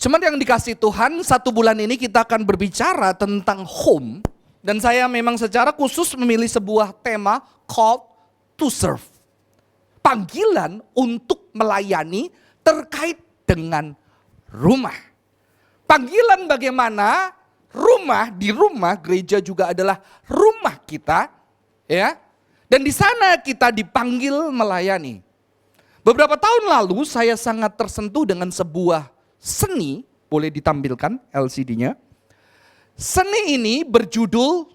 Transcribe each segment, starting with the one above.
Cuman yang dikasih Tuhan, 1 bulan ini kita akan berbicara tentang home. Dan saya memang secara khusus memilih sebuah tema called to serve. Panggilan untuk melayani terkait dengan rumah. Panggilan bagaimana di rumah gereja juga adalah rumah kita, ya. Dan di sana kita dipanggil melayani. Beberapa tahun lalu saya sangat tersentuh dengan sebuah seni, boleh ditampilkan LCD-nya. Seni ini berjudul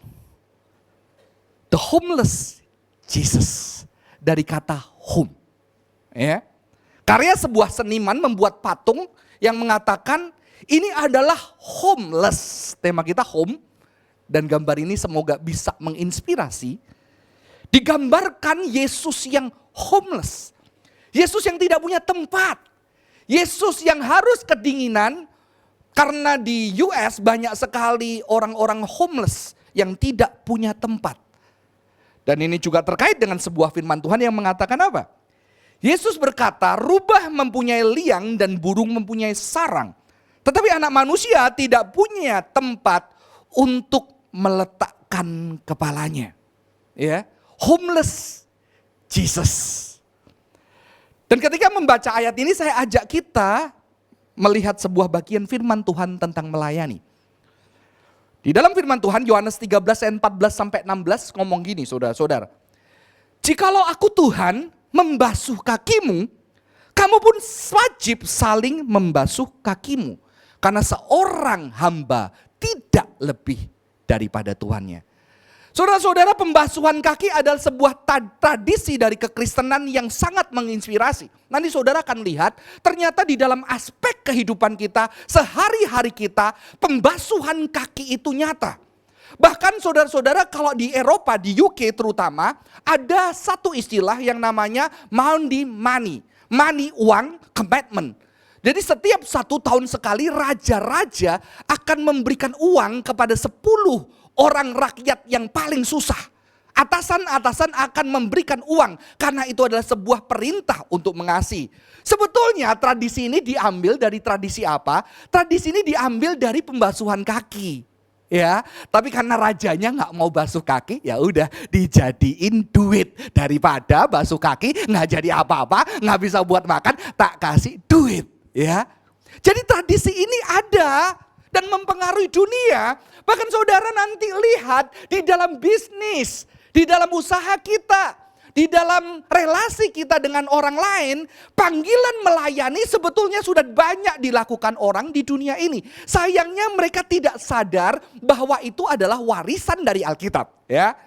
The Homeless Jesus, dari kata home. Ya. Karya sebuah seniman membuat patung yang mengatakan ini adalah homeless. Tema kita home, dan gambar ini semoga bisa menginspirasi. Digambarkan Yesus yang homeless. Yesus yang tidak punya tempat. Yesus yang harus kedinginan, karena di US banyak sekali orang-orang homeless yang tidak punya tempat. Dan ini juga terkait dengan sebuah firman Tuhan yang mengatakan apa? Yesus berkata, rubah mempunyai liang dan burung mempunyai sarang. Tetapi anak manusia tidak punya tempat untuk meletakkan kepalanya. Ya, homeless Jesus. Dan ketika membaca ayat ini saya ajak kita melihat sebuah bagian firman Tuhan tentang melayani. Di dalam firman Tuhan Yohanes 13 ayat 14 sampai 16 ngomong gini, saudara-saudara. Jikalau aku Tuhan membasuh kakimu, kamu pun wajib saling membasuh kakimu. Karena seorang hamba tidak lebih daripada Tuhannya. Saudara-saudara, pembasuhan kaki adalah sebuah tradisi dari kekristenan yang sangat menginspirasi. Nanti saudara akan lihat, ternyata di dalam aspek kehidupan kita, sehari-hari kita, pembasuhan kaki itu nyata. Bahkan saudara-saudara, kalau di Eropa, di UK terutama, ada satu istilah yang namanya Maundy money. Money, uang, commitment. Jadi setiap 1 tahun sekali raja-raja akan memberikan uang kepada 10 orang rakyat yang paling susah. Atasan-atasan akan memberikan uang karena itu adalah sebuah perintah untuk mengasihi. Sebetulnya tradisi ini diambil dari tradisi apa? Tradisi ini diambil dari pembasuhan kaki. Ya, tapi karena rajanya nggak mau basuh kaki, ya udah dijadiin duit. Daripada basuh kaki nggak jadi apa-apa, nggak bisa buat makan, tak kasih duit. Ya, jadi tradisi ini ada dan mempengaruhi dunia. Bahkan saudara nanti lihat di dalam bisnis, di dalam usaha kita, di dalam relasi kita dengan orang lain, panggilan melayani sebetulnya sudah banyak dilakukan orang di dunia ini. Sayangnya mereka tidak sadar bahwa itu adalah warisan dari Alkitab, ya.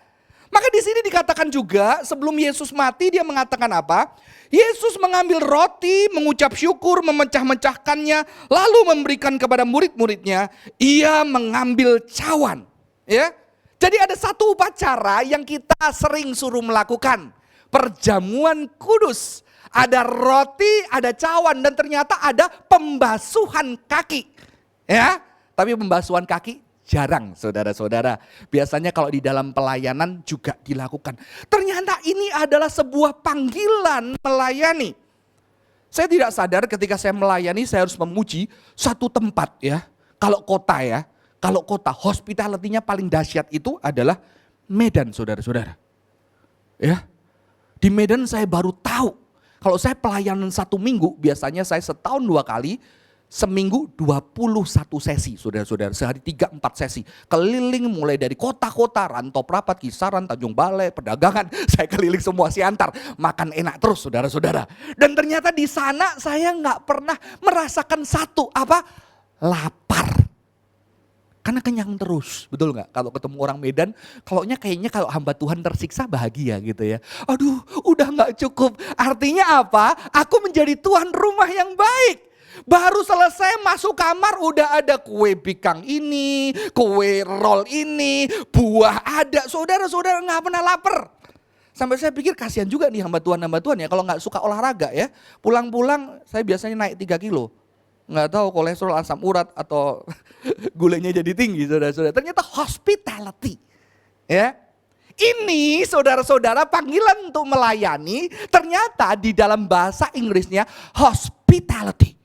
Maka di sini dikatakan juga sebelum Yesus mati dia mengatakan apa? Yesus mengambil roti, mengucap syukur, memecah-mecahkannya, lalu memberikan kepada murid-muridnya. Ia mengambil cawan. Ya, jadi ada satu upacara yang kita sering suruh melakukan. Perjamuan kudus. Ada roti, ada cawan, dan ternyata ada pembasuhan kaki. Ya, tapi pembasuhan kaki jarang, saudara-saudara. Biasanya kalau di dalam pelayanan juga dilakukan. Ternyata ini adalah sebuah panggilan melayani. Saya tidak sadar ketika saya melayani saya harus memuji satu tempat, ya. Kalau kota, ya. Kalau kota, hospitality-nya paling dahsyat itu adalah Medan, saudara-saudara. Ya. Di Medan saya baru tahu. Kalau saya pelayanan 1 minggu, biasanya saya setahun 2 kali. Seminggu 21 sesi, saudara-saudara. Sehari 3-4 sesi. Keliling mulai dari kota-kota, Rantau Prapat, Kisaran, Tanjung Balai, Pedagangan. Saya keliling semua Siantar. Makan enak terus, saudara-saudara. Dan ternyata di sana saya nggak pernah merasakan satu, lapar. Karena kenyang terus, betul nggak? Kalau ketemu orang Medan, kayaknya kalau hamba Tuhan tersiksa bahagia gitu ya. Aduh, udah nggak cukup. Artinya apa? Aku menjadi tuan rumah yang baik. Baru selesai masuk kamar udah ada kue bikang ini, kue roll ini, buah ada. Saudara-saudara nggak pernah lapar. Sampai saya pikir kasihan juga nih hamba Tuhan ya kalau nggak suka olahraga ya. Pulang-pulang saya biasanya naik 3 kilo. Nggak tahu kolesterol, asam urat atau gulanya jadi tinggi, saudara-saudara. Ternyata hospitality. Ya. Ini saudara-saudara panggilan untuk melayani ternyata di dalam bahasa Inggrisnya hospitality.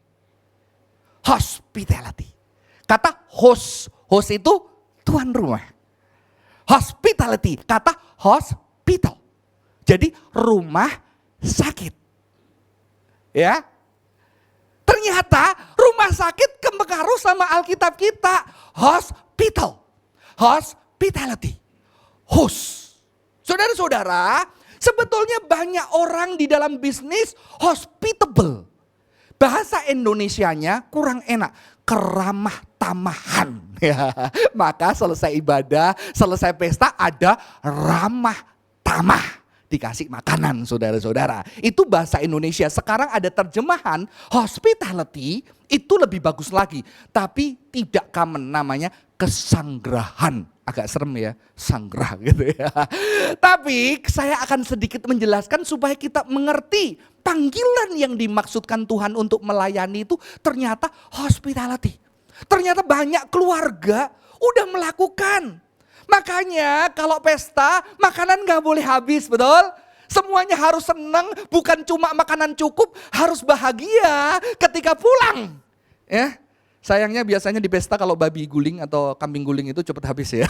hospitality. Kata host itu tuan rumah. Hospitality, kata hospital. Jadi rumah sakit. Ya. Ternyata rumah sakit kepengaruh sama Alkitab kita. Hospital. Hospitality. Host. Saudara-saudara, sebetulnya banyak orang di dalam bisnis hospitable. Bahasa Indonesianya kurang enak. Keramah tamahan. Ya, maka selesai ibadah, selesai pesta ada ramah tamah. Dikasih makanan saudara-saudara. Itu bahasa Indonesia. Sekarang ada terjemahan hospitality itu lebih bagus lagi. Tapi tidak common, namanya kesanggrahan. Agak serem ya, sanggrah gitu ya. Tapi saya akan sedikit menjelaskan supaya kita mengerti panggilan yang dimaksudkan Tuhan untuk melayani itu ternyata hospitality. Ternyata banyak keluarga udah melakukan. Makanya kalau pesta makanan gak boleh habis, betul? Semuanya harus senang, bukan cuma makanan cukup, harus bahagia ketika pulang. Ya, sayangnya biasanya di pesta kalau babi guling atau kambing guling itu cepat habis ya.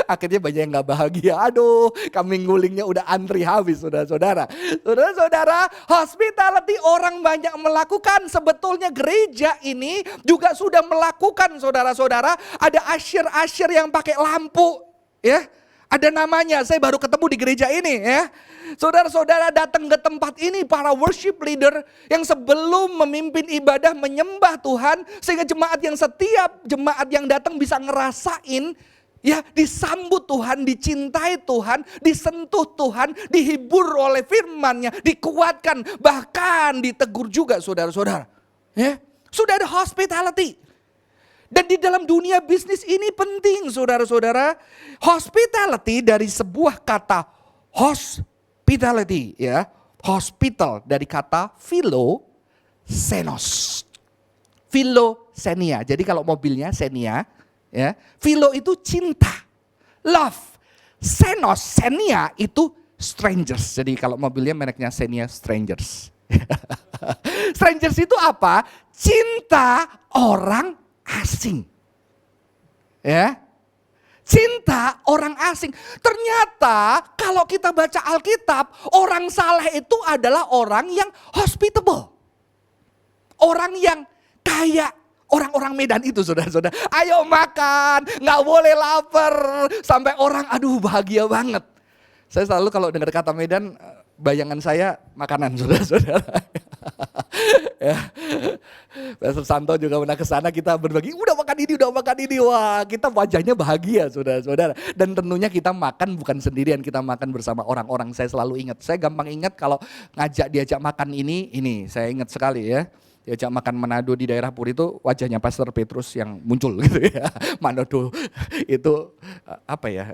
Akhirnya banyak yang gak bahagia. Aduh, kambing gulingnya udah antri habis, saudara-saudara. Saudara-saudara, hospitality orang banyak melakukan. Sebetulnya gereja ini juga sudah melakukan, saudara-saudara. Ada usher-usher yang pakai lampu, ya. Ada namanya, saya baru ketemu di gereja ini ya. Saudara-saudara datang ke tempat ini, para worship leader yang sebelum memimpin ibadah menyembah Tuhan. Sehingga setiap jemaat yang datang bisa ngerasain ya, disambut Tuhan, dicintai Tuhan, disentuh Tuhan, dihibur oleh firman-Nya, dikuatkan, bahkan ditegur juga saudara-saudara. Ya, sudah ada hospitality. Dan di dalam dunia bisnis ini penting saudara-saudara. Hospitality dari sebuah kata hospitality ya. Hospital dari kata philosenos. Philosenia. Jadi kalau mobilnya Xenia ya. Philo itu cinta. Love. Senia itu strangers. Jadi kalau mobilnya mereknya Xenia Strangers. Strangers itu apa? Cinta orang asing. Ya. Cinta orang asing. Ternyata kalau kita baca Alkitab, orang saleh itu adalah orang yang hospitable. Orang yang kayak orang-orang Medan itu saudara-saudara. Ayo makan, gak boleh lapar. Sampai orang aduh bahagia banget. Saya selalu kalau dengar kata Medan, bayangan saya makanan saudara-saudara. Ya. Pastor Santo juga pernah ke sana, kita berbagi, udah makan ini. Wah, kita wajahnya bahagia saudara-saudara. Dan tentunya kita makan bukan sendirian, kita makan bersama orang-orang. Saya selalu ingat, saya gampang ingat kalau diajak makan ini saya ingat sekali ya. Diajak makan Manado di daerah Puri itu wajahnya Pastor Petrus yang muncul gitu ya. Manado itu apa ya,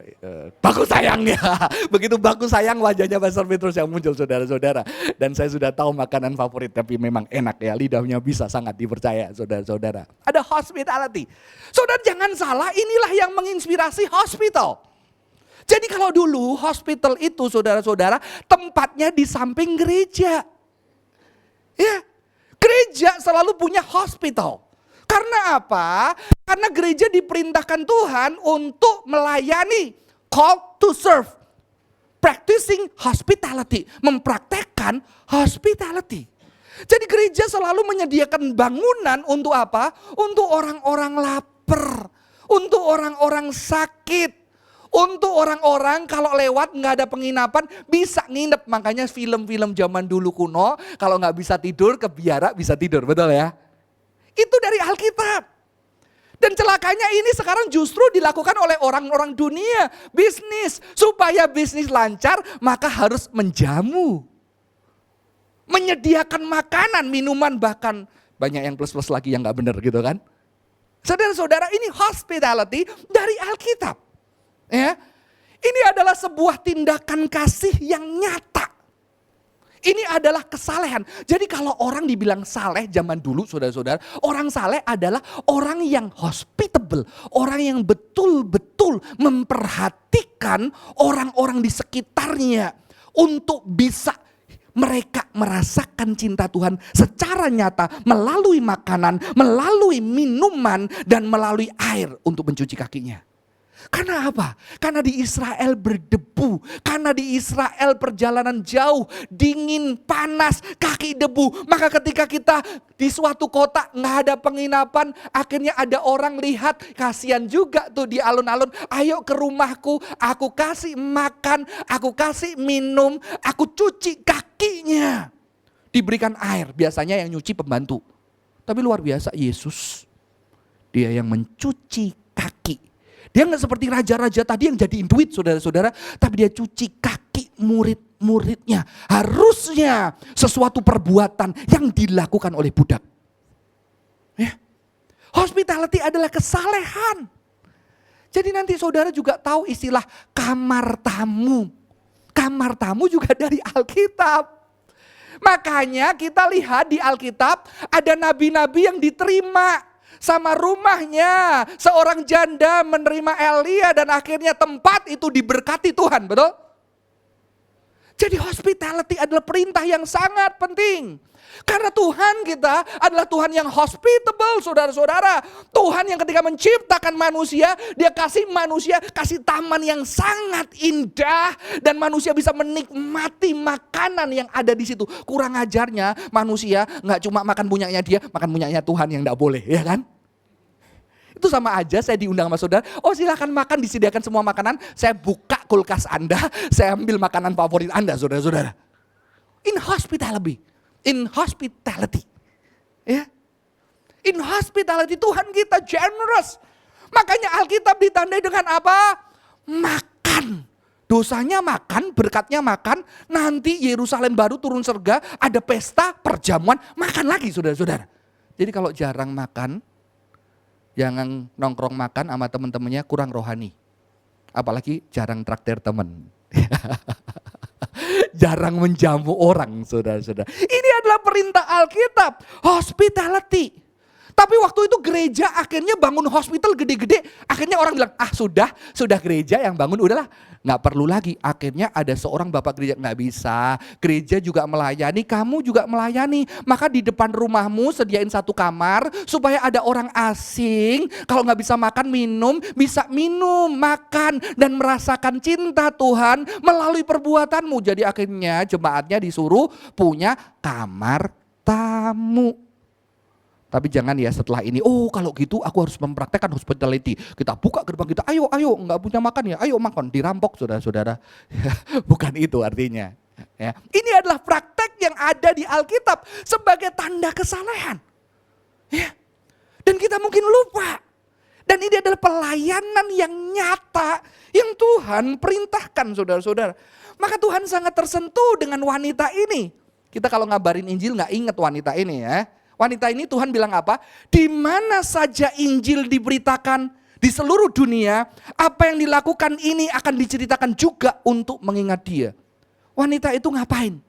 baku sayang ya. Begitu baku sayang wajahnya Pastor Petrus yang muncul saudara-saudara. Dan saya sudah tahu makanan favorit tapi memang enak ya. Lidahnya bisa sangat dipercaya saudara-saudara. Ada hospitality. Saudara jangan salah, inilah yang menginspirasi hospital. Jadi kalau dulu hospital itu saudara-saudara tempatnya di samping gereja. Ya. Gereja selalu punya hospital. Karena apa? Karena gereja diperintahkan Tuhan untuk melayani, called to serve. Practicing hospitality, mempraktekkan hospitality. Jadi gereja selalu menyediakan bangunan untuk apa? Untuk orang-orang lapar, untuk orang-orang sakit. Untuk orang-orang kalau lewat nggak ada penginapan bisa nginep. Makanya film-film zaman dulu kuno kalau nggak bisa tidur ke biara bisa tidur, betul ya? Itu dari Alkitab. Dan celakanya ini sekarang justru dilakukan oleh orang-orang dunia. Bisnis, supaya bisnis lancar maka harus menjamu. Menyediakan makanan, minuman, bahkan banyak yang plus-plus lagi yang nggak benar gitu kan. Saudara-saudara, ini hospitality dari Alkitab. Ya, ini adalah sebuah tindakan kasih yang nyata. Ini adalah kesalehan. Jadi kalau orang dibilang saleh zaman dulu saudara-saudara, orang saleh adalah orang yang hospitable, orang yang betul-betul memperhatikan orang-orang di sekitarnya untuk bisa Mereka merasakan cinta Tuhan secara nyata melalui makanan, melalui minuman, dan melalui air untuk mencuci kakinya. Karena apa? Karena di Israel berdebu. Karena di Israel perjalanan jauh, dingin, panas, kaki debu. Maka ketika kita di suatu kota nggak ada penginapan, akhirnya ada orang lihat, kasihan juga tuh di alun-alun. Ayo ke rumahku, aku kasih makan, aku kasih minum, aku cuci kakinya. Diberikan air, biasanya yang nyuci pembantu. Tapi luar biasa Yesus, dia yang mencuci kaki. Dia nggak seperti raja-raja tadi yang jadiin duit saudara-saudara, tapi dia cuci kaki murid-muridnya. Harusnya sesuatu perbuatan yang dilakukan oleh budak. Ya. Hospitality adalah kesalehan. Jadi nanti saudara juga tahu istilah kamar tamu. Kamar tamu juga dari Alkitab. Makanya kita lihat di Alkitab ada nabi-nabi yang diterima sama rumahnya. Seorang janda menerima Elia dan akhirnya tempat itu diberkati Tuhan, betul? Jadi hospitality adalah perintah yang sangat penting. Karena Tuhan kita adalah Tuhan yang hospitable, saudara-saudara. Tuhan yang ketika menciptakan manusia, dia kasih manusia, kasih taman yang sangat indah. Dan manusia bisa menikmati makanan yang ada di situ. Kurang ajarnya manusia gak cuma makan punyanya dia, makan punyanya Tuhan yang gak boleh, ya kan? Itu sama aja saya diundang sama saudara, oh silakan makan, disediakan semua makanan, saya buka kulkas Anda, saya ambil makanan favorit Anda, saudara-saudara. In hospitality. Ya. In hospitality Tuhan kita generous. Makanya Alkitab ditandai dengan apa? Makan. Dosanya makan, berkatnya makan, nanti Yerusalem baru turun surga, ada pesta, perjamuan, makan lagi saudara-saudara. Jadi kalau jarang makan, jangan nongkrong makan sama teman-temannya, kurang rohani. Apalagi jarang traktir teman. Jarang menjamu orang, saudara-saudara. Ini adalah perintah Alkitab, hospitality. Tapi waktu itu gereja akhirnya bangun hospital gede-gede. Akhirnya orang bilang, sudah gereja yang bangun, udahlah. Nggak perlu lagi. Akhirnya ada seorang bapak gereja, nggak bisa. Gereja juga melayani, kamu juga melayani. Maka di depan rumahmu sediain satu kamar supaya ada orang asing. Kalau nggak bisa makan, minum, bisa minum, makan. Dan merasakan cinta Tuhan melalui perbuatanmu. Jadi akhirnya jemaatnya disuruh punya kamar tamu. Tapi jangan ya setelah ini, oh kalau gitu aku harus mempraktekkan hospitality. Kita buka gerbang kita, ayo nggak punya makan ya, ayo makan, dirampok saudara-saudara. Bukan itu artinya. Ya. Ini adalah praktek yang ada di Alkitab sebagai tanda kesalehan. Ya. Dan kita mungkin lupa. Dan ini adalah pelayanan yang nyata yang Tuhan perintahkan saudara-saudara. Maka Tuhan sangat tersentuh dengan wanita ini. Kita kalau ngabarin Injil nggak ingat wanita ini ya. Wanita ini Tuhan bilang apa? Di mana saja Injil diberitakan di seluruh dunia, apa yang dilakukan ini akan diceritakan juga untuk mengingat dia. Wanita itu ngapain?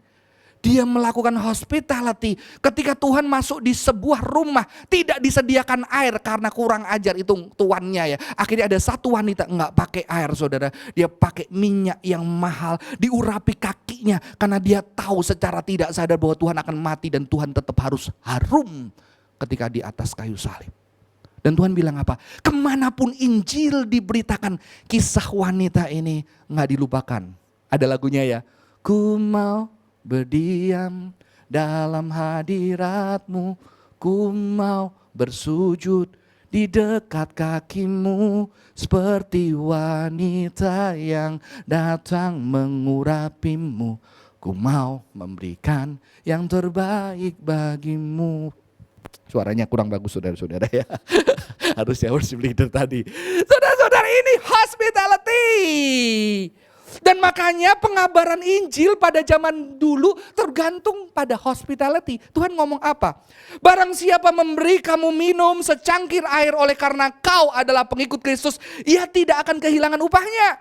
Dia melakukan hospitality. Ketika Tuhan masuk di sebuah rumah, tidak disediakan air karena kurang ajar itu tuannya ya. Akhirnya ada satu wanita nggak pakai air saudara. Dia pakai minyak yang mahal, diurapi kakinya. Karena dia tahu secara tidak sadar bahwa Tuhan akan mati dan Tuhan tetap harus harum ketika di atas kayu salib. Dan Tuhan bilang apa? Kemanapun Injil diberitakan, kisah wanita ini nggak dilupakan. Ada lagunya ya. Ku mau berdiam dalam hadirat-Mu, ku mau bersujud di dekat kaki-Mu, seperti wanita yang datang mengurapi-Mu. Ku mau memberikan yang terbaik bagi-Mu. Suaranya kurang bagus saudara-saudara ya. Harusnya worship leader tadi. Saudara-saudara, ini hospitality. Dan makanya pengabaran Injil pada zaman dulu tergantung pada hospitality. Tuhan ngomong apa? Barang siapa memberi kamu minum secangkir air oleh karena kau adalah pengikut Kristus, ia tidak akan kehilangan upahnya.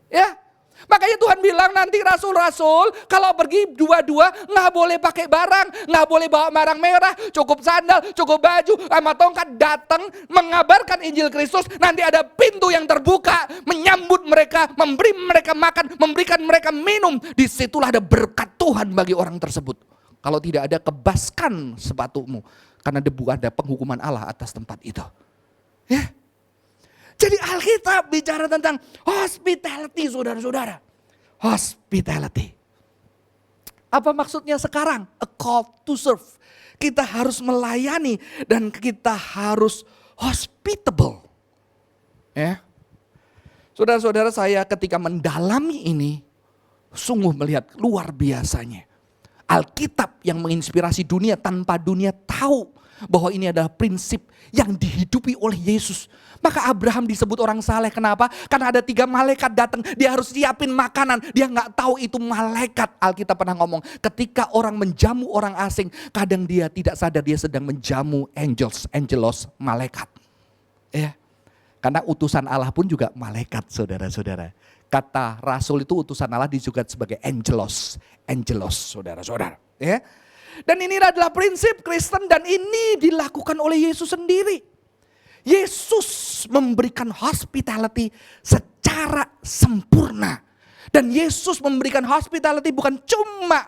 Ya. Makanya Tuhan bilang nanti rasul-rasul kalau pergi dua-dua nggak boleh pakai barang, nggak boleh bawa barang merah, cukup sandal, cukup baju, sama tongkat, datang mengabarkan Injil Kristus. Nanti ada pintu yang terbuka, menyambut mereka, memberi mereka makan, memberikan mereka minum. Disitulah ada berkat Tuhan bagi orang tersebut. Kalau tidak ada, kebaskan sepatumu, karena debu ada penghukuman Allah atas tempat itu. Ya. Jadi Alkitab bicara tentang hospitality, saudara-saudara. Hospitality. Apa maksudnya sekarang? A call to serve. Kita harus melayani dan kita harus hospitable. Ya. Saudara-saudara, saya ketika mendalami ini, sungguh melihat luar biasanya. Alkitab yang menginspirasi dunia tanpa dunia tahu bahwa ini adalah prinsip yang dihidupi oleh Yesus. Maka Abraham disebut orang saleh. Kenapa? Karena ada 3 malaikat datang. Dia harus siapin makanan. Dia gak tahu itu malaikat. Alkitab pernah ngomong, ketika orang menjamu orang asing, kadang dia tidak sadar dia sedang menjamu angelos, malaikat. Ya. Karena utusan Allah pun juga malaikat, saudara-saudara. Kata rasul itu utusan Allah juga sebagai angelos, saudara-saudara. Ya. Dan ini adalah prinsip Kristen dan ini dilakukan oleh Yesus sendiri. Yesus memberikan hospitality secara sempurna. Dan Yesus memberikan hospitality bukan cuma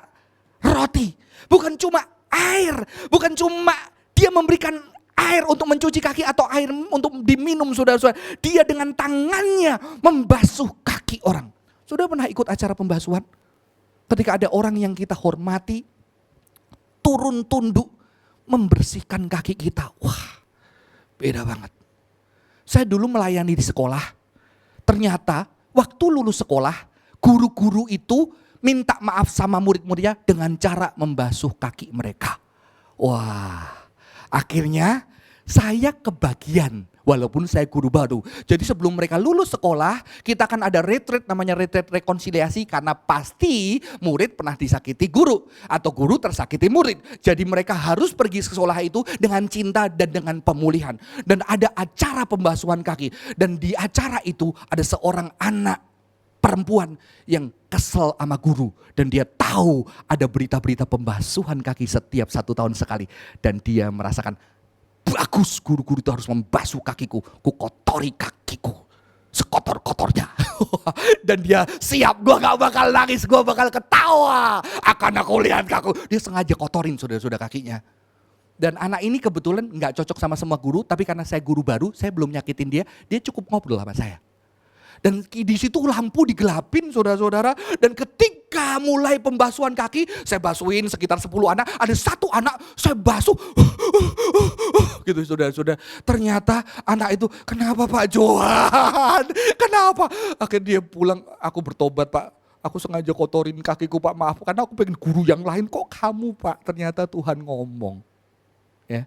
roti, bukan cuma air, bukan cuma dia memberikan air untuk mencuci kaki atau air untuk diminum, saudara-saudara. Dia dengan tangannya membasuh kaki orang. Sudah pernah ikut acara pembasuhan? Ketika ada orang yang kita hormati, turun tunduk, membersihkan kaki kita. Wah, beda banget. Saya dulu melayani di sekolah. Ternyata waktu lulus sekolah, guru-guru itu minta maaf sama murid-muridnya dengan cara membasuh kaki mereka. Wah, akhirnya saya kebagian walaupun saya guru baru. Jadi sebelum mereka lulus sekolah, kita akan ada retreat, namanya retreat rekonsiliasi, karena pasti murid pernah disakiti guru atau guru tersakiti murid. Jadi mereka harus pergi ke sekolah itu dengan cinta dan dengan pemulihan. Dan ada acara pembasuhan kaki, dan di acara itu ada seorang anak perempuan yang kesel sama guru, dan dia tahu ada berita-berita pembasuhan kaki setiap 1 tahun sekali, dan dia merasakan bagus, guru-guru itu harus membasuh kakiku, ku kotori kakiku sekotor-kotornya. Dan dia siap, gue gak bakal nangis, gue bakal ketawa, akan aku lihat kaku. Dia sengaja kotorin saudara-saudara kakinya. Dan anak ini kebetulan gak cocok sama semua guru, tapi karena saya guru baru, saya belum nyakitin dia, dia cukup ngobrol sama saya. Dan di situ lampu digelapin, saudara-saudara. Dan ketika mulai pembasuhan kaki, saya basuhin sekitar 10 anak. Ada 1 anak saya basuh, gitu saudara-saudara. Ternyata anak itu, kenapa Pak Johan? Kenapa? Akhirnya dia pulang, aku bertobat Pak. Aku sengaja kotorin kakiku Pak, maaf. Karena aku pengen guru yang lain, kok kamu Pak? Ternyata Tuhan ngomong. Ya.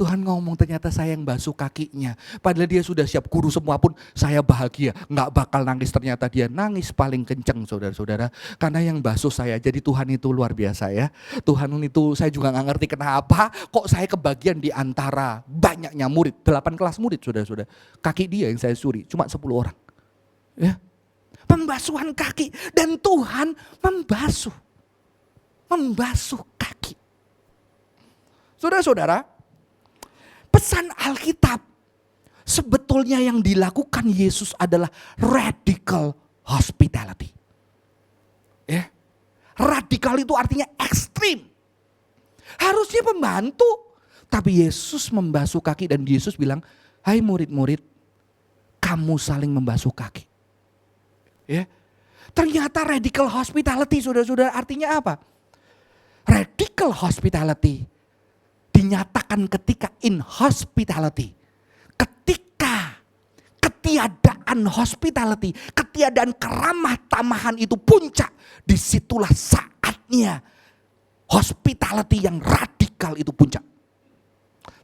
Tuhan ngomong, ternyata saya yang basuh kakinya. Padahal dia sudah siap guru semua pun saya bahagia. Nggak bakal nangis, ternyata dia nangis paling kenceng saudara-saudara. Karena yang basuh saya. Jadi Tuhan itu luar biasa ya. Tuhan itu saya juga nggak ngerti kenapa kok saya kebagian di antara banyaknya murid. 8 kelas murid saudara-saudara. Kaki dia yang saya suri, cuma 10 orang. Ya. Pembasuhan kaki, dan Tuhan membasuh kaki. Saudara-saudara, pesan Alkitab sebetulnya yang dilakukan Yesus adalah radical hospitality. Ya. Radikal itu artinya ekstrim. Harusnya membantu, tapi Yesus membasuh kaki, dan Yesus bilang, "Hai murid-murid, kamu saling membasuh kaki." Ya. Ternyata radical hospitality, saudara-saudara, artinya apa? Radical hospitality dinyatakan ketika inhospitality. Ketika ketiadaan hospitality, ketiadaan keramah tamahan itu puncak, disitulah saatnya hospitality yang radikal itu puncak.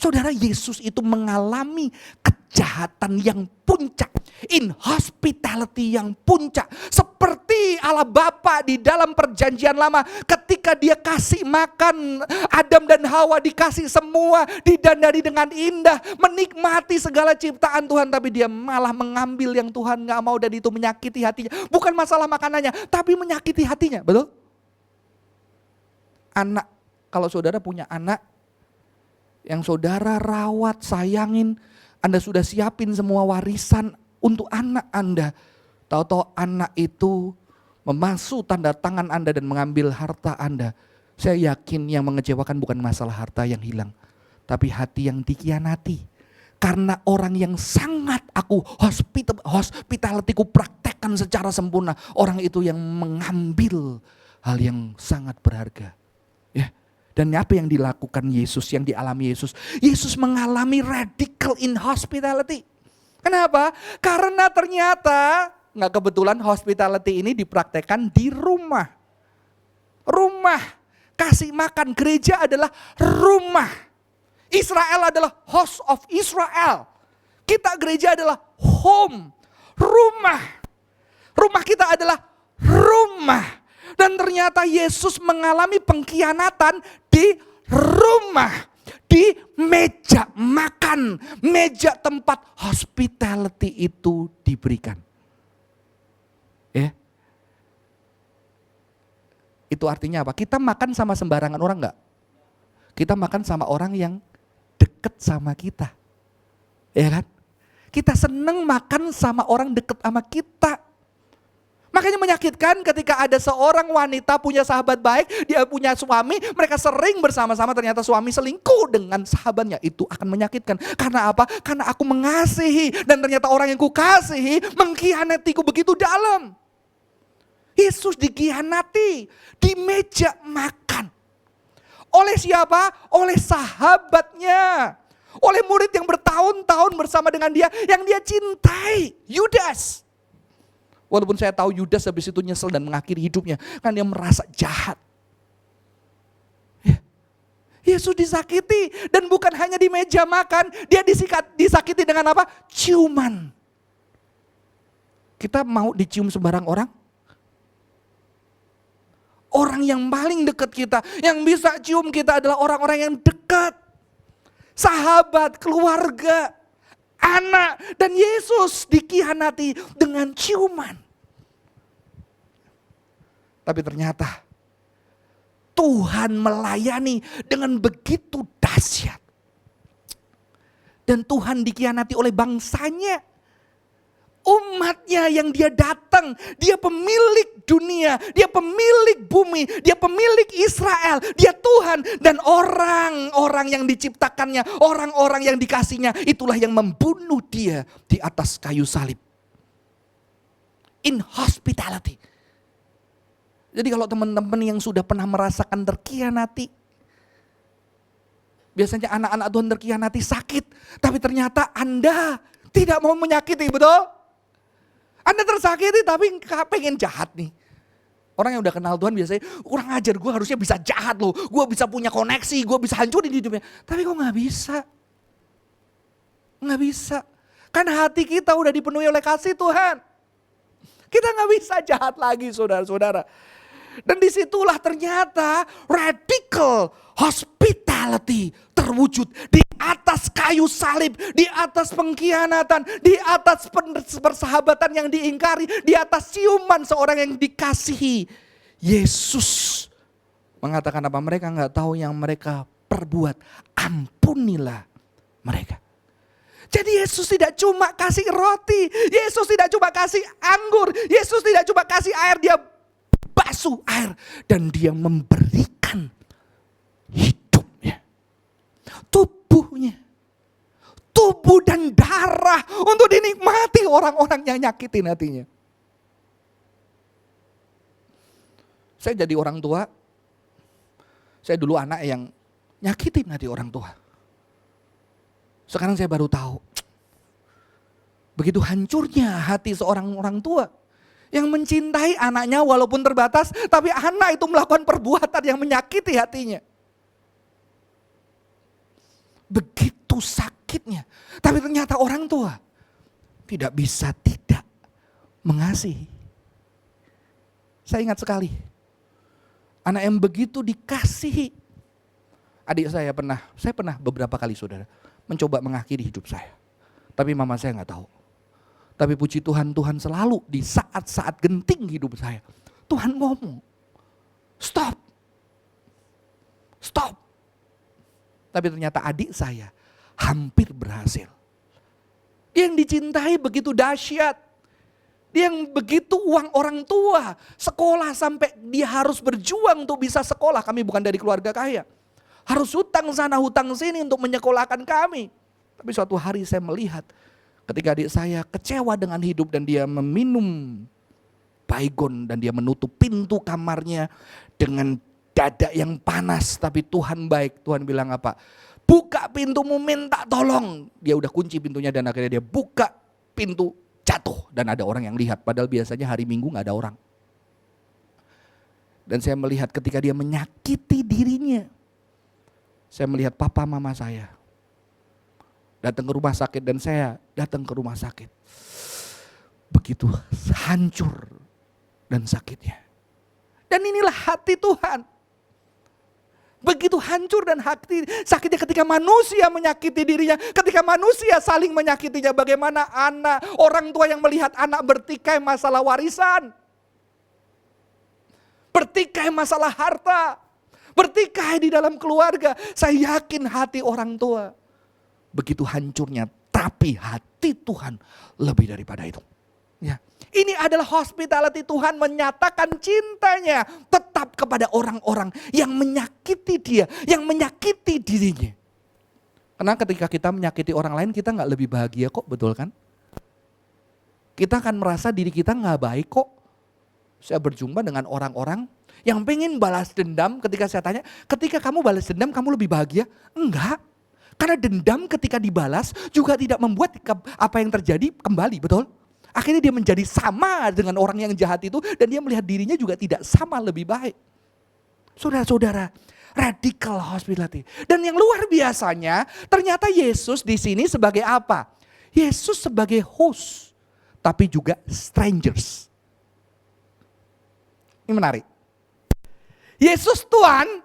Saudara, Yesus itu mengalami kejahatan yang puncak. Inhospitality yang puncak. Seperti Allah Bapa di dalam perjanjian lama. Ketika dia kasih makan Adam dan Hawa, dikasih semua, didandani dengan indah. Menikmati segala ciptaan Tuhan. Tapi dia malah mengambil yang Tuhan gak mau, dan itu menyakiti hatinya. Bukan masalah makanannya, tapi menyakiti hatinya. Betul? Anak, kalau saudara punya anak yang saudara rawat, sayangin, Anda sudah siapin semua warisan untuk anak Anda. Tahu-tahu anak itu memasuk tanda tangan Anda dan mengambil harta Anda. Saya yakin yang mengecewakan bukan masalah harta yang hilang, tapi hati yang dikhianati. Karena orang yang sangat aku hospitality ku praktekkan secara sempurna, orang itu yang mengambil hal yang sangat berharga. Ya. Dan apa yang dilakukan Yesus, yang dialami Yesus? Yesus mengalami radical inhospitality. Kenapa? Karena ternyata nggak kebetulan hospitality ini dipraktekkan di rumah. Rumah, kasih makan, gereja adalah rumah. Israel adalah house of Israel. Kita gereja adalah home, rumah. Rumah kita adalah rumah. Dan ternyata Yesus mengalami pengkhianatan di rumah. Di meja makan, meja tempat hospitality itu diberikan. Ya. Itu artinya apa? Kita makan sama sembarangan orang enggak? Kita makan sama orang yang deket sama kita. Ya kan? Kita seneng makan sama orang deket sama kita. Makanya menyakitkan ketika ada seorang wanita punya sahabat baik, dia punya suami, mereka sering bersama-sama, ternyata suami selingkuh dengan sahabatnya. Itu akan menyakitkan. Karena apa? Karena aku mengasihi, dan ternyata orang yang kukasihi mengkhianatiku begitu dalam. Yesus dikhianati di meja makan. Oleh siapa? Oleh sahabatnya. Oleh murid yang bertahun-tahun bersama dengan dia, yang dia cintai, Yudas. Walaupun saya tahu Yudas habis itu nyesel dan mengakhiri hidupnya, kan dia merasa jahat. Ya. Yesus disakiti, dan bukan hanya di meja makan, dia disakiti dengan apa? Ciuman. Kita mau dicium sembarang orang? Orang yang paling dekat kita, yang bisa cium kita adalah orang-orang yang dekat. Sahabat, keluarga, anak, dan Yesus dikhianati dengan ciuman. Tapi ternyata Tuhan melayani dengan begitu dahsyat. Dan Tuhan dikhianati oleh bangsanya. Umatnya yang dia datang, dia pemilik dunia, dia pemilik bumi, dia pemilik Israel, dia Tuhan. Dan orang-orang yang diciptakannya, orang-orang yang dikasihnya, itulah yang membunuh dia di atas kayu salib. Inhospitality. Jadi kalau teman-teman yang sudah pernah merasakan terkhianati, biasanya anak-anak Tuhan terkhianati sakit, tapi ternyata Anda tidak mau menyakiti, betul? Anda tersakiti tapi pengen jahat nih. Orang yang udah kenal Tuhan biasanya, kurang ajar, gue harusnya bisa jahat loh. Gue bisa punya koneksi, gue bisa hancurin hidupnya. Tapi kok gak bisa? Gak bisa. Karena hati kita udah dipenuhi oleh kasih Tuhan. Kita gak bisa jahat lagi, saudara-saudara. Dan disitulah ternyata radical hospitality terwujud di atas kayu salib, di atas pengkhianatan, di atas persahabatan yang diingkari, di atas ciuman seorang yang dikasihi. Yesus mengatakan apa? Mereka gak tahu yang mereka perbuat, ampunilah mereka. Jadi Yesus tidak cuma kasih roti, Yesus tidak cuma kasih anggur, Yesus tidak cuma kasih air, dia basuh air dan dia memberikan hidupnya, tubuhnya, tubuh dan darah untuk dinikmati orang-orang yang nyakitin hatinya. Saya jadi orang tua, saya dulu anak yang nyakitin hati orang tua. Sekarang saya baru tahu, begitu hancurnya hati seorang orang tua yang mencintai anaknya walaupun terbatas, tapi anak itu melakukan perbuatan yang menyakiti hatinya. Begitu sakitnya. Tapi ternyata orang tua tidak bisa tidak mengasihi. Saya ingat sekali, anak yang begitu dikasihi. Adik saya pernah beberapa kali saudara, mencoba mengakhiri hidup saya. Tapi mama saya nggak tahu. Tapi puji Tuhan, Tuhan selalu di saat-saat genting hidup saya, Tuhan ngomong, stop. Tapi ternyata adik saya hampir berhasil. Dia yang dicintai begitu dahsyat. Dia yang begitu uang orang tua, sekolah sampai dia harus berjuang untuk bisa sekolah. Kami bukan dari keluarga kaya. Harus hutang sana hutang sini untuk menyekolahkan kami. Tapi suatu hari saya melihat ketika adik saya kecewa dengan hidup dan dia meminum baygon dan dia menutup pintu kamarnya dengan dada yang panas. Tapi Tuhan baik, Tuhan bilang apa? Buka pintumu, minta tolong. Dia udah kunci pintunya dan akhirnya dia buka pintu, jatuh. Dan ada orang yang lihat, padahal biasanya hari Minggu gak ada orang. Dan saya melihat ketika dia menyakiti dirinya. Saya melihat papa mama saya datang ke rumah sakit dan saya datang ke rumah sakit. Begitu hancur dan sakitnya. Dan inilah hati Tuhan. Begitu hancur dan hati sakitnya ketika manusia menyakiti dirinya. Ketika manusia saling menyakitinya. Bagaimana orang tua yang melihat anak bertikai masalah warisan. Bertikai masalah harta. Bertikai di dalam keluarga. Saya yakin hati orang tua begitu hancurnya. Tapi hati Tuhan lebih daripada itu. Ya. Ini adalah hospitality Tuhan menyatakan cintanya tetap kepada orang-orang yang menyakiti dia, yang menyakiti dirinya. Karena ketika kita menyakiti orang lain kita gak lebih bahagia kok, betul kan? Kita akan merasa diri kita gak baik kok. Saya berjumpa dengan orang-orang yang pengen balas dendam. Ketika saya tanya, ketika kamu balas dendam kamu lebih bahagia? Enggak. Karena dendam ketika dibalas juga tidak membuat apa yang terjadi kembali, betul? Akhirnya dia menjadi sama dengan orang yang jahat itu dan dia melihat dirinya juga tidak sama lebih baik. Saudara-saudara, radical hospitality. Dan yang luar biasanya, ternyata Yesus di sini sebagai apa? Yesus sebagai host, tapi juga strangers. Ini menarik. Yesus Tuhan,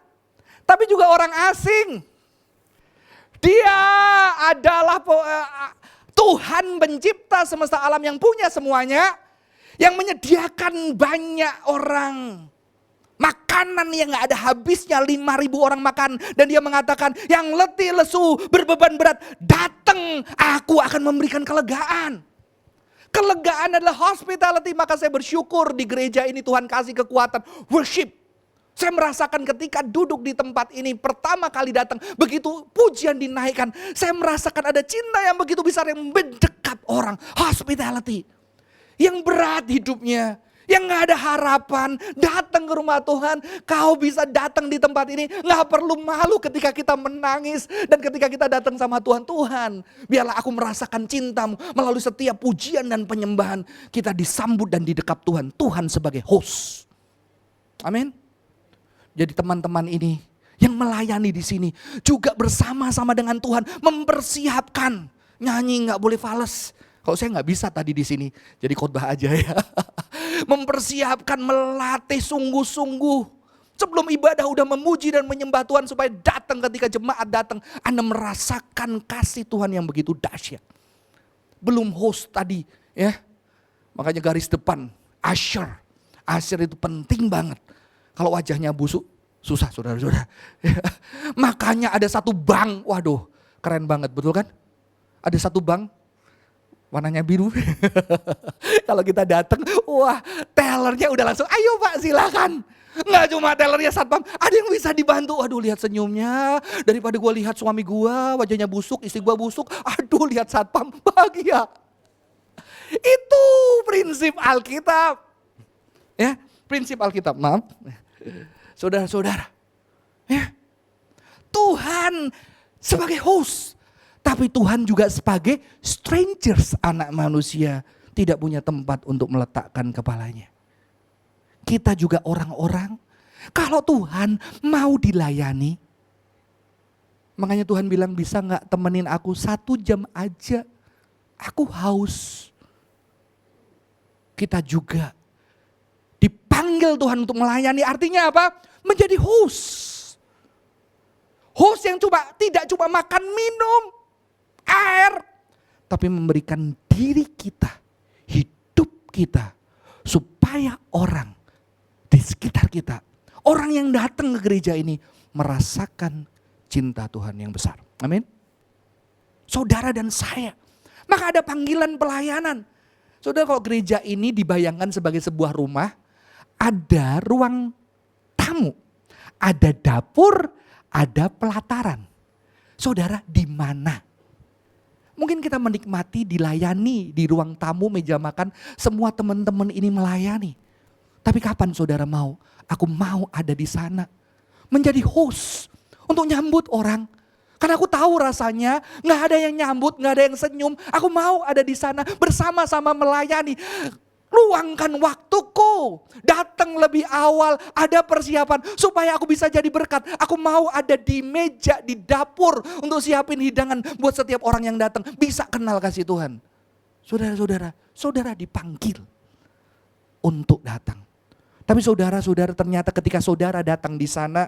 tapi juga orang asing. Dia adalah Tuhan pencipta semesta alam yang punya semuanya. Yang menyediakan banyak orang. Makanan yang gak ada habisnya, 5.000 orang makan. Dan dia mengatakan yang letih lesu berbeban berat, datang aku akan memberikan kelegaan. Kelegaan adalah hospitality, maka saya bersyukur di gereja ini Tuhan kasih kekuatan worship. Saya merasakan ketika duduk di tempat ini pertama kali datang, begitu pujian dinaikkan, saya merasakan ada cinta yang begitu besar yang mendekap orang. Hospitality. Yang berat hidupnya, yang gak ada harapan, datang ke rumah Tuhan. Kau bisa datang di tempat ini, gak perlu malu ketika kita menangis. Dan ketika kita datang sama Tuhan, Tuhan biarlah aku merasakan cintamu. Melalui setiap pujian dan penyembahan, kita disambut dan didekap Tuhan. Tuhan sebagai host. Amin. Jadi teman-teman ini yang melayani di sini juga bersama-sama dengan Tuhan mempersiapkan. Nyanyi gak boleh fales. Kalau saya gak bisa tadi di sini, jadi khotbah aja ya. Mempersiapkan, melatih sungguh-sungguh. Sebelum ibadah udah memuji dan menyembah Tuhan supaya datang ketika jemaat datang. Anda merasakan kasih Tuhan yang begitu dahsyat. Belum host tadi ya. Makanya garis depan, usher. Usher itu penting banget. Kalau wajahnya busuk, susah saudara-saudara. Makanya ada satu bank, waduh keren banget betul kan? Ada satu bank, warnanya biru. Kalau kita datang, wah tellernya udah langsung, ayo Pak silakan. Nggak cuma tellernya satpam, ada yang bisa dibantu. Aduh lihat senyumnya, daripada gue lihat suami gue, wajahnya busuk, istri gue busuk. Aduh lihat satpam, bahagia. Itu prinsip Alkitab. Ya, prinsip Alkitab, maaf. Saudara-saudara, ya, Tuhan sebagai host, tapi Tuhan juga sebagai strangers, anak manusia tidak punya tempat untuk meletakkan kepalanya. Kita juga orang-orang, kalau Tuhan mau dilayani, makanya Tuhan bilang bisa gak temenin aku 1 jam aja, aku haus. kita juga dipanggil Tuhan untuk melayani. Artinya apa? Menjadi host. Host yang tidak cuma makan minum air, tapi memberikan diri kita, hidup kita, supaya orang di sekitar kita, orang yang datang ke gereja ini merasakan cinta Tuhan yang besar. Amin. Saudara dan saya, maka ada panggilan pelayanan. Saudara, kalau gereja ini dibayangkan sebagai sebuah rumah, ada ruang tamu, ada dapur, ada pelataran. Saudara, di mana? Mungkin kita menikmati dilayani di ruang tamu, meja makan, semua teman-teman ini melayani. Tapi kapan saudara mau? Aku mau ada di sana. Menjadi host untuk nyambut orang. Karena aku tahu rasanya gak ada yang nyambut, gak ada yang senyum. Aku mau ada di sana bersama-sama melayani. Luangkan waktuku, datang lebih awal, ada persiapan supaya aku bisa jadi berkat. Aku mau ada di meja, di dapur untuk siapin hidangan buat setiap orang yang datang. Bisa kenal kasih Tuhan. Saudara-saudara, saudara dipanggil untuk datang. Tapi saudara-saudara, ternyata ketika saudara datang di sana,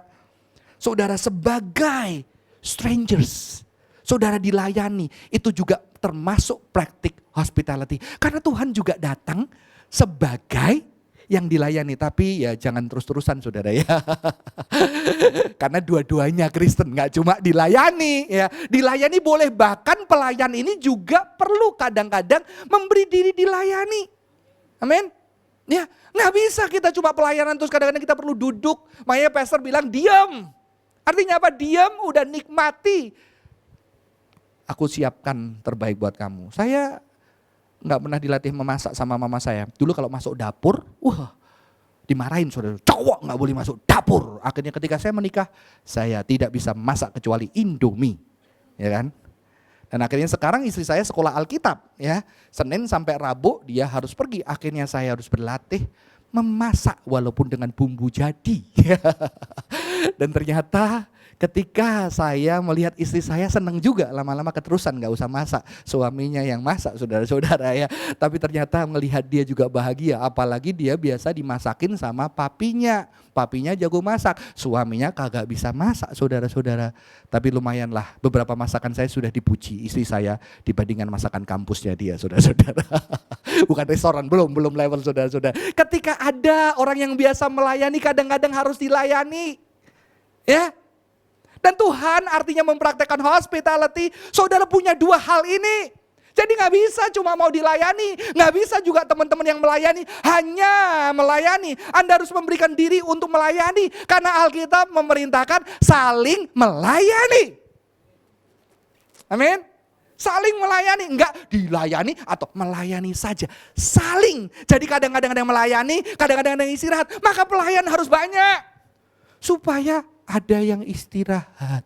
saudara sebagai strangers, saudara dilayani, itu juga termasuk praktik hospitality. Karena Tuhan juga datang sebagai yang dilayani. Tapi ya jangan terus-terusan saudara ya. Karena dua-duanya Kristen, gak cuma dilayani ya. Dilayani boleh, bahkan pelayan ini juga perlu kadang-kadang memberi diri dilayani. Amin. Ya, gak bisa kita cuma pelayanan terus kadang-kadang kita perlu duduk. Makanya pastor bilang diam. Artinya apa? Diam, udah nikmati. Aku siapkan terbaik buat kamu. Saya gak pernah dilatih memasak sama mama saya. Dulu kalau masuk dapur, dimarahin saudara. Cowok gak boleh masuk dapur. Akhirnya ketika saya menikah, saya tidak bisa masak kecuali Indomie. Ya kan? Dan akhirnya sekarang istri saya sekolah Alkitab. Ya, Senin sampai Rabu dia harus pergi. Akhirnya saya harus berlatih memasak walaupun dengan bumbu jadi. Dan ternyata ketika saya melihat istri saya senang juga, lama-lama keterusan gak usah masak. Suaminya yang masak saudara-saudara ya. Tapi ternyata melihat dia juga bahagia. Apalagi dia biasa dimasakin sama papinya. Papinya jago masak, suaminya kagak bisa masak saudara-saudara. Tapi lumayanlah, beberapa masakan saya sudah dipuji istri saya dibandingkan masakan kampusnya dia saudara-saudara. Bukan restoran, belum level saudara-saudara. Ketika ada orang yang biasa melayani, kadang-kadang harus dilayani. Ya. Dan Tuhan artinya mempraktekkan hospitality, saudara punya dua hal ini. Jadi gak bisa cuma mau dilayani, gak bisa juga teman-teman yang melayani hanya melayani. Anda harus memberikan diri untuk melayani, karena Alkitab memerintahkan saling melayani. Amin. Saling melayani, enggak dilayani atau melayani saja. Saling. Jadi kadang-kadang ada yang melayani, kadang-kadang ada yang istirahat. Maka pelayan harus banyak. Supaya ada yang istirahat.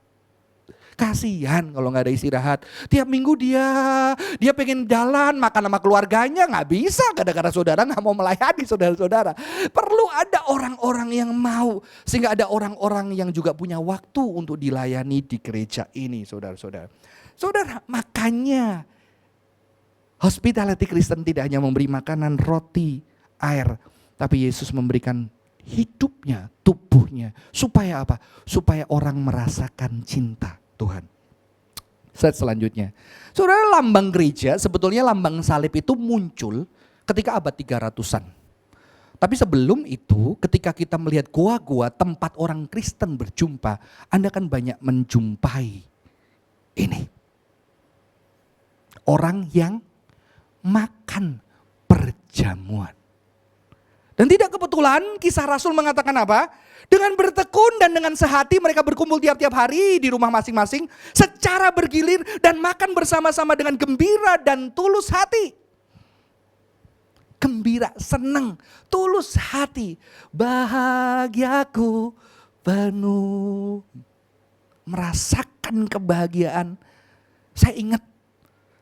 Kasihan kalau nggak ada istirahat. Tiap minggu dia pengen jalan makan sama keluarganya, nggak bisa gara-gara saudara nggak mau melayani saudara-saudara. Perlu ada orang-orang yang mau, sehingga ada orang-orang yang juga punya waktu untuk dilayani di gereja ini saudara-saudara. Saudara, makanya hospitality Kristen tidak hanya memberi makanan, roti, air, tapi Yesus memberikan hidupnya, tubuhnya. Supaya apa? Supaya orang merasakan cinta Tuhan. Slide selanjutnya. Saudara, lambang gereja, sebetulnya lambang salib itu muncul ketika abad 300-an. Tapi sebelum itu, ketika kita melihat gua-gua tempat orang Kristen berjumpa, Anda kan banyak menjumpai ini. Orang yang makan perjamuan. Dan tidak kebetulan Kisah Rasul mengatakan apa? Dengan bertekun dan dengan sehati mereka berkumpul tiap-tiap hari di rumah masing-masing secara bergilir dan makan bersama-sama dengan gembira dan tulus hati. Gembira, senang, tulus hati. Bahagiaku penuh. Merasakan kebahagiaan. Saya ingat,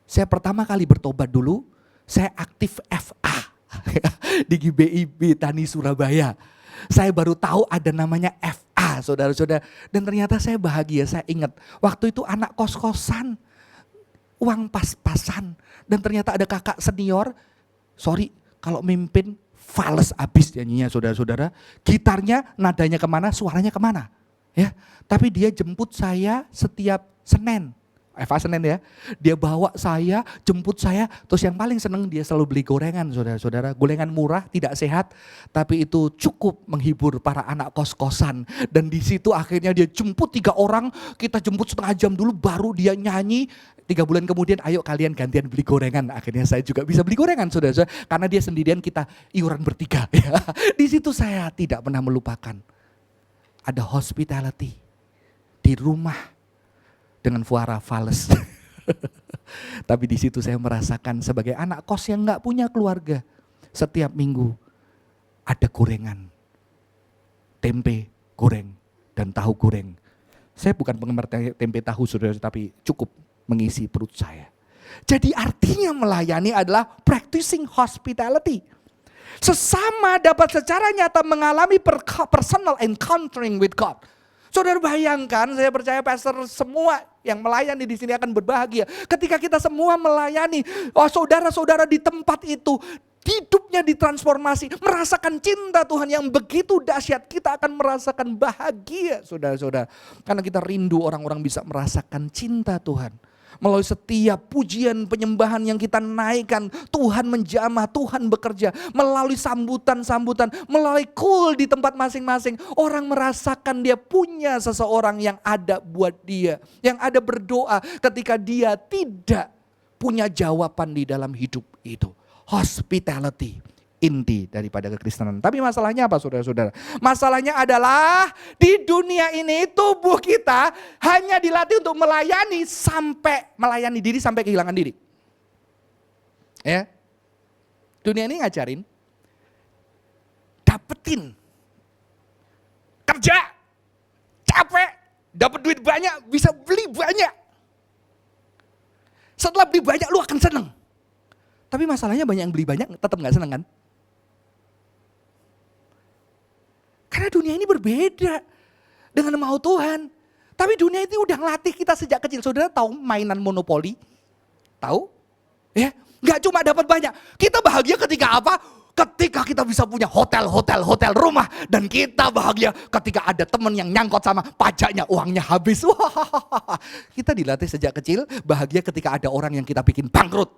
saya pertama kali bertobat dulu, saya aktif FA. Di GBIB Tani Surabaya. Saya baru tahu ada namanya FA saudara-saudara. Dan ternyata saya bahagia, saya ingat. Waktu itu anak kos-kosan, uang pas-pasan. Dan ternyata ada kakak senior, sorry Kalau mimpin fales abis nyanyinya saudara-saudara. Gitarnya nadanya kemana, suaranya kemana. Ya, tapi dia jemput saya setiap Senin. Eva Senin ya, dia bawa saya, jemput saya, terus yang paling seneng dia selalu beli gorengan saudara-saudara. Gorengan murah, tidak sehat, tapi itu cukup menghibur para anak kos-kosan. Dan di situ akhirnya dia jemput 3 orang, kita jemput setengah jam dulu baru dia nyanyi. 3 bulan kemudian ayo kalian gantian beli gorengan. Akhirnya saya juga bisa beli gorengan saudara-saudara, karena dia sendirian kita iuran bertiga. Ya. Di situ saya tidak pernah melupakan. Ada hospitality di rumah. Dengan fuara fales. Tapi di situ saya merasakan sebagai anak kos yang gak punya keluarga. Setiap minggu ada gorengan. Tempe goreng dan tahu goreng. Saya bukan penggemar tempe tahu saudara, tapi cukup mengisi perut saya. Jadi artinya melayani adalah practicing hospitality. Sesama dapat secara nyata mengalami personal encountering with God. Saudara bayangkan, saya percaya pastor semua yang melayani di sini akan berbahagia. Ketika kita semua melayani, saudara-saudara di tempat itu, hidupnya ditransformasi, merasakan cinta Tuhan yang begitu dahsyat, kita akan merasakan bahagia saudara-saudara. Karena kita rindu orang-orang bisa merasakan cinta Tuhan. Melalui setiap pujian penyembahan yang kita naikkan, Tuhan menjamah, Tuhan bekerja. Melalui sambutan-sambutan, melalui di tempat masing-masing. Orang merasakan dia punya seseorang yang ada buat dia. Yang ada berdoa ketika dia tidak punya jawaban di dalam hidup itu. Hospitality. Inti daripada kekristenan. Tapi masalahnya apa saudara-saudara? Masalahnya adalah di dunia ini tubuh kita hanya dilatih untuk melayani diri sampai kehilangan diri. Ya. Dunia ini ngajarin dapetin kerja capek, dapat duit banyak, bisa beli banyak. Setelah beli banyak lu akan seneng. Tapi masalahnya banyak yang beli banyak tetap gak seneng kan? Karena dunia ini berbeda dengan mau Tuhan. Tapi dunia itu udah ngelatih kita sejak kecil. Saudara tahu mainan monopoli? Tahu? Ya, nggak cuma dapat banyak. Kita bahagia ketika apa? Ketika kita bisa punya hotel rumah. Dan kita bahagia ketika ada teman yang nyangkut sama pajaknya, uangnya habis. Wah, kita dilatih sejak kecil bahagia ketika ada orang yang kita bikin bangkrut.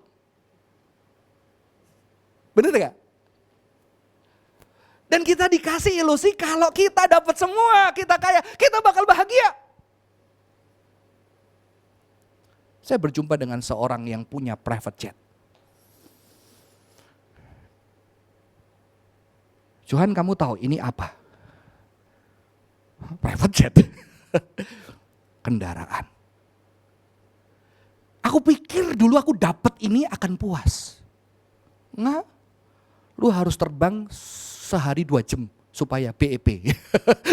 Bener gak? Dan kita dikasih ilusi kalau kita dapat semua, kita kaya, kita bakal bahagia. Saya berjumpa dengan seorang yang punya private jet. Johan, kamu tahu ini apa? Private jet. Kendaraan. Aku pikir dulu aku dapat ini akan puas. Nggak. Lu harus terbang sehari 2 jam supaya BEP.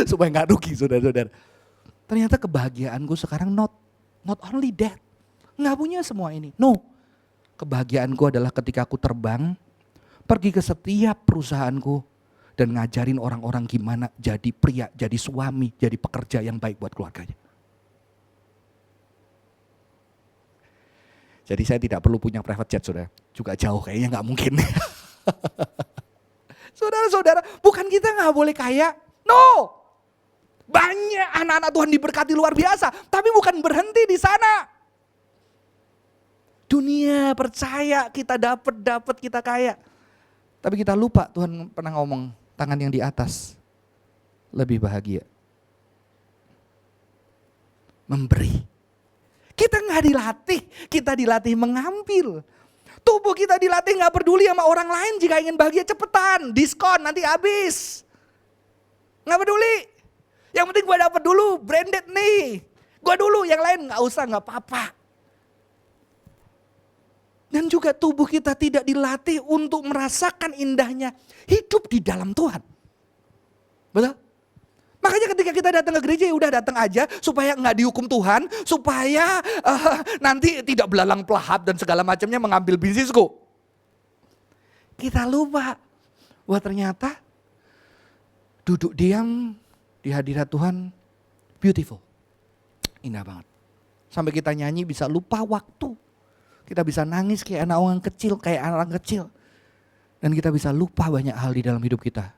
Supaya gak rugi saudara-saudara. Ternyata kebahagiaanku sekarang not only that. Gak punya semua ini. No. Kebahagiaanku adalah ketika aku terbang, pergi ke setiap perusahaanku dan ngajarin orang-orang gimana jadi pria, jadi suami, jadi pekerja yang baik buat keluarganya. Jadi saya tidak perlu punya private jet saudara. Juga jauh kayaknya gak mungkin. Saudara-saudara, bukan kita gak boleh kaya. No. Banyak anak-anak Tuhan diberkati luar biasa. Tapi bukan berhenti di sana. Dunia percaya kita dapat kita kaya. Tapi kita lupa Tuhan pernah ngomong tangan yang di atas lebih bahagia. Memberi. Kita gak dilatih, kita dilatih mengambil. Tubuh kita dilatih gak peduli sama orang lain jika ingin bahagia cepetan, diskon nanti habis. Gak peduli. Yang penting gue dapet dulu, branded nih. Gue dulu, yang lain gak usah, gak apa-apa. Dan juga tubuh kita tidak dilatih untuk merasakan indahnya hidup di dalam Tuhan. Betul? Makanya ketika kita datang ke gereja ya udah datang aja supaya nggak dihukum Tuhan, supaya nanti tidak belalang pelahap dan segala macamnya mengambil bisnisku. Kita lupa bahwa ternyata duduk diam di hadirat Tuhan beautiful, indah banget. Sampai kita nyanyi bisa lupa waktu, kita bisa nangis kayak anak orang kecil, kayak anak kecil. Dan kita bisa lupa banyak hal di dalam hidup kita.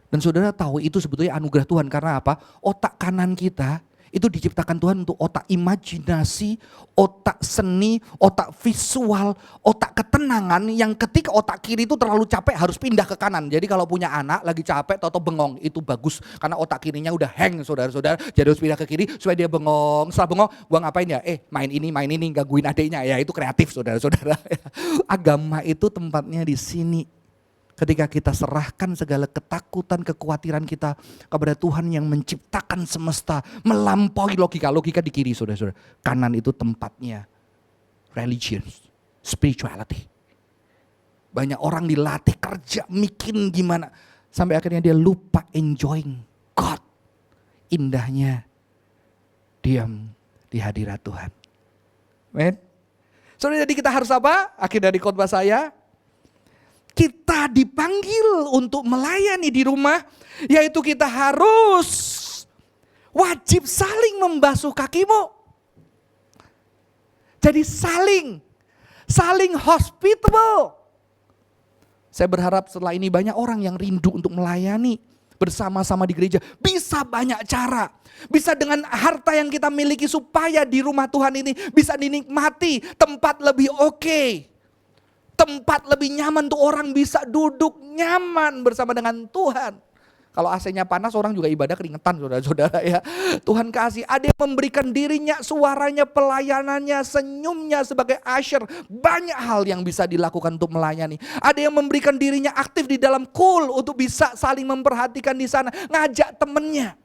Dan saudara tahu itu sebetulnya anugerah Tuhan. Karena apa? Otak kanan kita itu diciptakan Tuhan untuk otak imajinasi, otak seni, otak visual, otak ketenangan yang ketika otak kiri itu terlalu capek harus pindah ke kanan. Jadi kalau punya anak lagi capek atau bengong itu bagus. Karena otak kirinya udah hang saudara-saudara. Jadi harus pindah ke kiri supaya dia bengong. Setelah bengong, gua ngapain ya? Main ini, gangguin adiknya. Ya itu kreatif saudara-saudara. Agama itu tempatnya di sini. Ketika kita serahkan segala ketakutan, kekhawatiran kita kepada Tuhan yang menciptakan semesta, melampaui logika di kiri saudara-saudara. Kanan itu tempatnya religion, spirituality. Banyak orang dilatih kerja, mikirin gimana. Sampai akhirnya dia lupa enjoying God. Indahnya diam di hadirat Tuhan. Amen. Saudara, jadi kita harus apa? Akhir dari khotbah saya. Kita dipanggil untuk melayani di rumah, yaitu kita harus wajib saling membasuh kakimu. Jadi saling hospitable. Saya berharap setelah ini banyak orang yang rindu untuk melayani bersama-sama di gereja. Bisa banyak cara. Bisa dengan harta yang kita miliki supaya di rumah Tuhan ini bisa dinikmati tempat lebih oke. Tempat lebih nyaman tuh orang bisa duduk nyaman bersama dengan Tuhan. Kalau AC-nya panas orang juga ibadah keringetan saudara-saudara ya. Tuhan kasih ada yang memberikan dirinya, suaranya, pelayanannya, senyumnya sebagai usher. Banyak hal yang bisa dilakukan untuk melayani. Ada yang memberikan dirinya aktif di dalam untuk bisa saling memperhatikan di sana. Ngajak temennya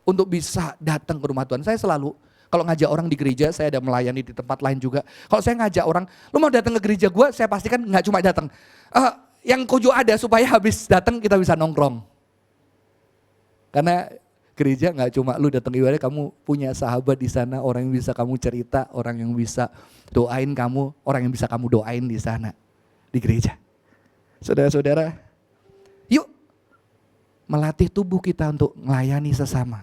untuk bisa datang ke rumah Tuhan. Saya selalu kalau ngajak orang di gereja, saya ada melayani di tempat lain juga. Kalau saya ngajak orang, lu mau datang ke gereja gue, saya pastikan nggak cuma datang. Yang Kojo ada supaya habis datang kita bisa nongkrong. Karena gereja nggak cuma lu datang ibadah, kamu punya sahabat di sana, orang yang bisa kamu cerita, orang yang bisa doain kamu, orang yang bisa kamu doain di sana, di gereja. Saudara-saudara, yuk melatih tubuh kita untuk melayani sesama.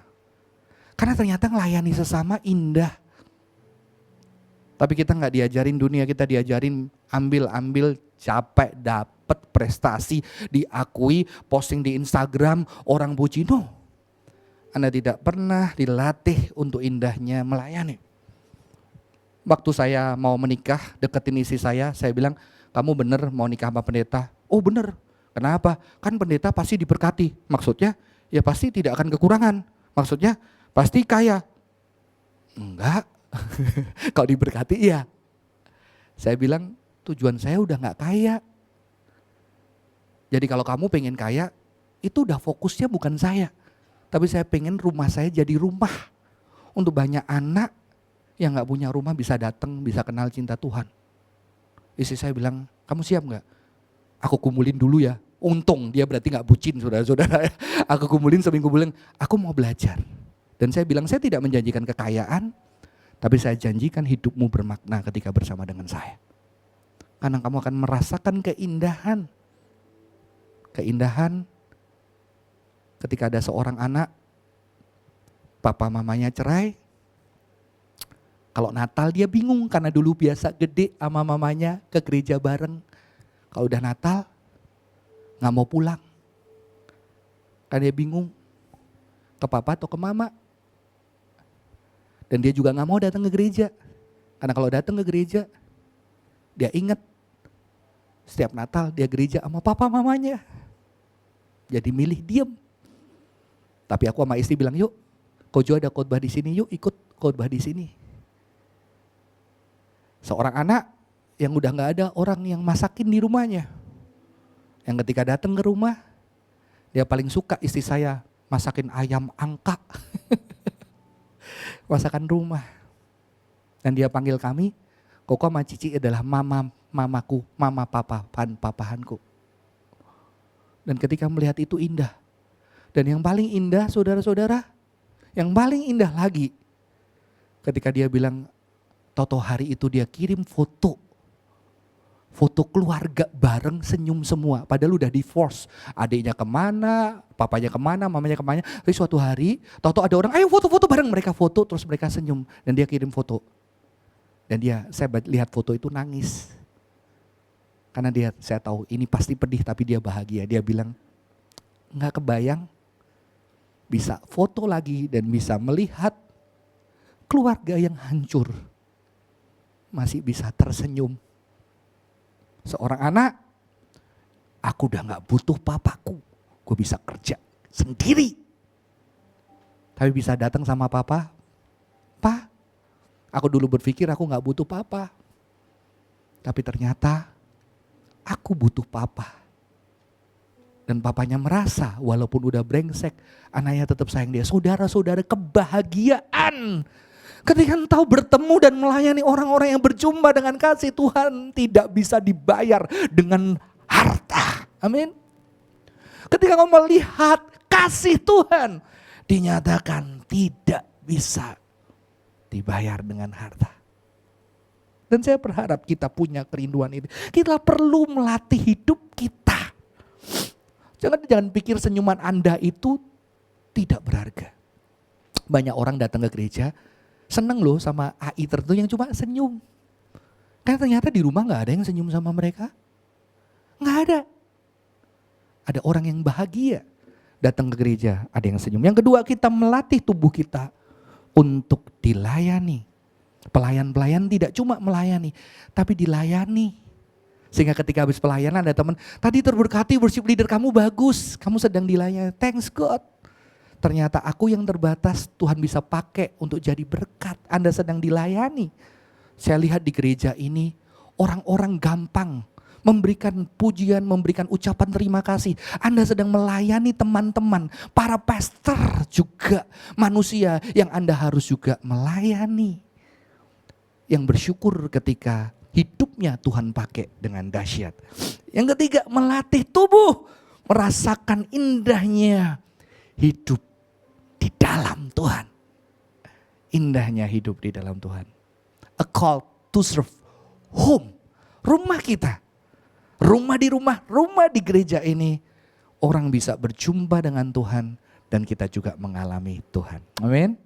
Karena ternyata melayani sesama indah. Tapi kita nggak diajarin dunia, kita diajarin ambil, capek, dapat prestasi, diakui, posting di Instagram, orang puji. No, Anda tidak pernah dilatih untuk indahnya melayani. Waktu saya mau menikah, deketin istri saya bilang, kamu bener mau nikah sama pendeta? Oh bener, kenapa? Kan pendeta pasti diberkati, maksudnya ya pasti tidak akan kekurangan, maksudnya pasti kaya. Enggak. Kalau diberkati iya. Saya bilang tujuan saya udah gak kaya. Jadi kalau kamu pengen kaya, itu udah fokusnya bukan saya. Tapi saya pengen rumah saya jadi rumah. Untuk banyak anak yang gak punya rumah bisa datang, bisa kenal cinta Tuhan. Istri saya bilang, kamu siap gak? Aku kumpulin dulu ya. Untung dia berarti gak bucin saudara-saudara. Aku kumpulin seminggu bulan, aku mau belajar. Dan saya bilang saya tidak menjanjikan kekayaan, tapi saya janjikan hidupmu bermakna ketika bersama dengan saya. Karena kamu akan merasakan keindahan. Keindahan ketika ada seorang anak, papa mamanya cerai. Kalau Natal dia bingung karena dulu biasa gede sama mamanya ke gereja bareng. Kalau udah Natal gak mau pulang. Karena dia bingung ke papa atau ke mama. Dan dia juga gak mau datang ke gereja. Karena kalau datang ke gereja, dia ingat setiap Natal dia gereja sama papa mamanya. Jadi milih diem. Tapi aku sama istri bilang, yuk Kojo ada khotbah di sini, yuk ikut khotbah di sini. Seorang anak yang udah gak ada orang yang masakin di rumahnya. Yang ketika datang ke rumah, dia paling suka istri saya masakin ayam angka. Masakan rumah. Dan dia panggil kami, Koko sama Cici adalah mamaku, mama papahanku. Dan ketika melihat itu indah. Dan yang paling indah saudara-saudara, yang paling indah lagi, ketika dia bilang, Toto hari itu dia kirim foto keluarga bareng senyum semua. Padahal udah divorce. Adiknya kemana, papanya kemana, mamanya kemana. Tapi suatu hari, Toto ada orang, ayo foto-foto bareng. Mereka foto, terus mereka senyum. Dan dia kirim foto. Dan saya lihat foto itu nangis. Karena saya tahu ini pasti pedih tapi dia bahagia. Dia bilang, nggak kebayang bisa foto lagi dan bisa melihat keluarga yang hancur masih bisa tersenyum. Seorang anak, aku udah gak butuh papaku, gue bisa kerja sendiri. Tapi bisa datang sama papa, Pa, aku dulu berpikir aku gak butuh papa. Tapi ternyata aku butuh papa. Dan papanya merasa walaupun udah brengsek, anaknya tetap sayang dia. Saudara-saudara, kebahagiaan ketika engkau bertemu dan melayani orang-orang yang berjumpa dengan kasih Tuhan tidak bisa dibayar dengan harta. Amin. Ketika kau melihat kasih Tuhan dinyatakan tidak bisa dibayar dengan harta. Dan saya berharap kita punya kerinduan ini. Kita perlu melatih hidup kita. Jangan pikir senyuman Anda itu tidak berharga. Banyak orang datang ke gereja, seneng loh sama AI tertentu yang cuma senyum. Karena ternyata di rumah gak ada yang senyum sama mereka. Gak ada. Ada orang yang bahagia datang ke gereja, ada yang senyum. Yang kedua, kita melatih tubuh kita untuk dilayani. Pelayan-pelayan tidak cuma melayani, tapi dilayani. Sehingga ketika habis pelayanan ada teman, tadi terberkati worship leader kamu bagus, kamu sedang dilayani, thanks God. Ternyata aku yang terbatas Tuhan bisa pakai untuk jadi berkat, Anda sedang dilayani. Saya lihat di gereja ini orang-orang gampang memberikan pujian, memberikan ucapan terima kasih. Anda sedang melayani teman-teman, para pastor juga manusia yang Anda harus juga melayani. Yang bersyukur ketika hidupnya Tuhan pakai dengan dahsyat. Yang ketiga, melatih tubuh merasakan indahnya hidup di dalam Tuhan. Indahnya hidup di dalam Tuhan. A call to serve home. Rumah kita. Rumah di gereja ini. Orang bisa berjumpa dengan Tuhan dan kita juga mengalami Tuhan. Amin.